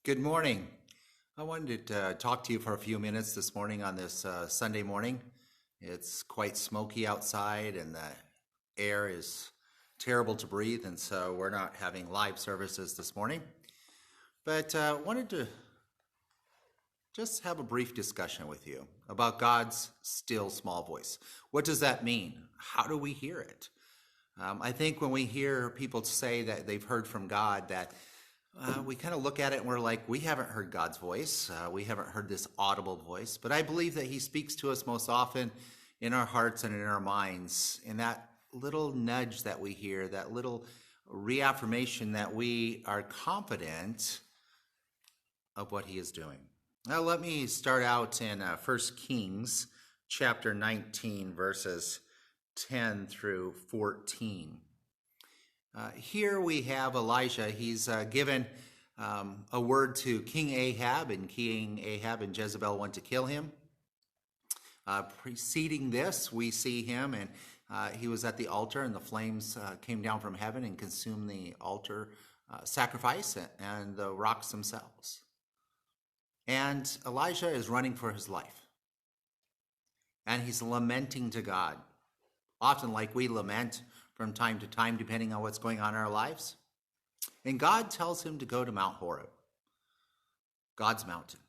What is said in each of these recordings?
Good morning. I wanted to talk to you for a few minutes this morning on this Sunday morning. It's quite smoky outside and the air is terrible to breathe, and so we're not having live services this morning. But wanted to just have a brief discussion with you about God's still small voice. What does that mean? How do we hear it? I think when we hear people say that they've heard from God, that we kind of look at it and we're like, we haven't heard God's voice. We haven't heard this audible voice. But I believe that he speaks to us most often in our hearts and in our minds, in that little nudge that we hear, that little reaffirmation that we are confident of what he is doing. Now, let me start out in 1 Kings chapter 19, verses 10 through 14. Here we have Elijah. He's given a word to King Ahab, and King Ahab and Jezebel want to kill him. Preceding this, we see him, and he was at the altar, and the flames came down from heaven and consumed the altar sacrifice and the rocks themselves. And Elijah is running for his life, and he's lamenting to God, often like we lament from time to time, depending on what's going on in our lives. And God tells him to go to Mount Horeb, God's mountain.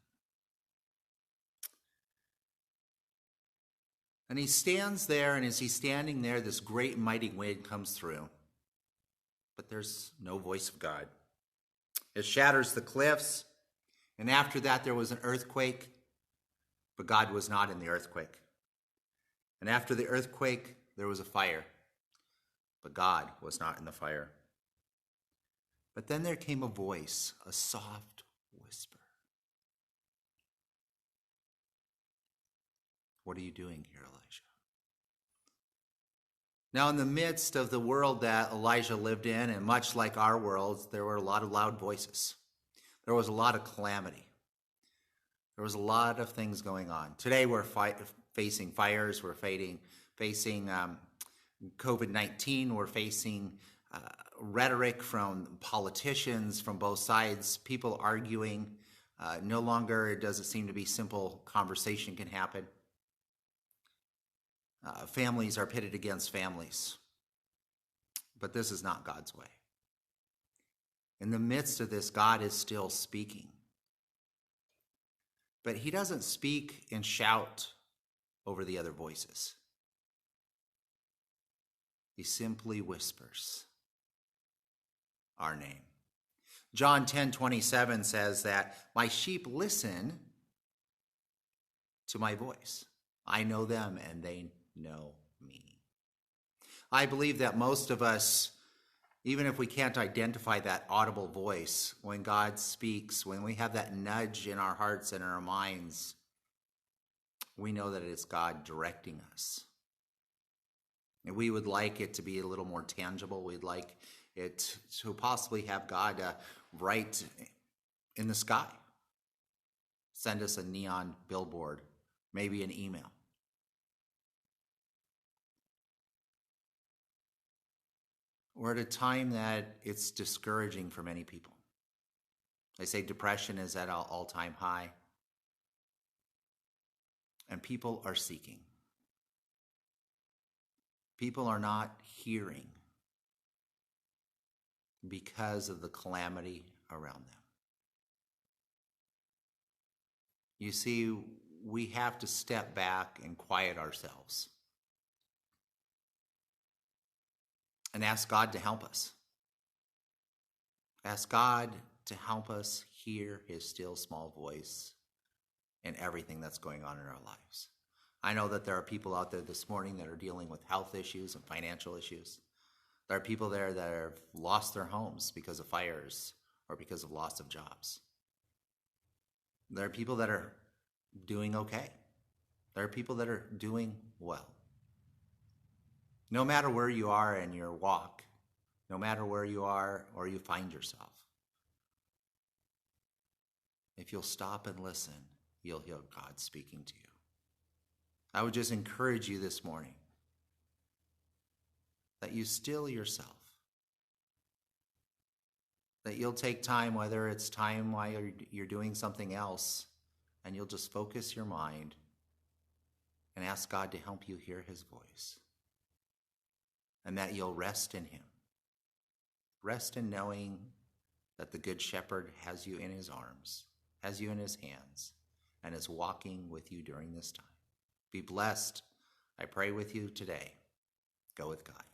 And he stands there, and as he's standing there, this great mighty wind comes through. But there's no voice of God. It shatters the cliffs, and after that there was an earthquake, but God was not in the earthquake. And after the earthquake, there was a fire, but God was not in the fire. But then there came a voice, a soft whisper. What are you doing here, Elijah? Now, in the midst of the world that Elijah lived in, and much like our world, there were a lot of loud voices. There was a lot of calamity. There was a lot of things going on. Today we're facing fires, we're facing COVID-19, we're facing rhetoric from politicians from both sides, people arguing. No longer does it seem to be simple conversation can happen. Families are pitted against families. But this is not God's way. In the midst of this, God is still speaking. But he doesn't speak and shout over the other voices. He simply whispers our name. John 10:27 says that my sheep listen to my voice. I know them and they know me. I believe that most of us, even if we can't identify that audible voice, when God speaks, when we have that nudge in our hearts and in our minds, we know that it's God directing us. And we would like it to be a little more tangible. We'd like it to possibly have God right in the sky. Send us a neon billboard, maybe an email. We're at a time that it's discouraging for many people. They say depression is at an all-time high. And people are seeking. People are not hearing because of the calamity around them. You see, we have to step back and quiet ourselves and ask God to help us. Ask God to help us hear his still small voice in everything that's going on in our lives. I know that there are people out there this morning that are dealing with health issues and financial issues. There are people there that have lost their homes because of fires or because of loss of jobs. There are people that are doing okay. There are people that are doing well. No matter where you are in your walk, no matter where you are or you find yourself, if you'll stop and listen, you'll hear God speaking to you. I would just encourage you this morning that you still yourself, that you'll take time, whether it's time while you're doing something else, and you'll just focus your mind and ask God to help you hear his voice. And that you'll rest in him. Rest in knowing that the Good Shepherd has you in his arms, has you in his hands, and is walking with you during this time. Be blessed. I pray with you today. Go with God.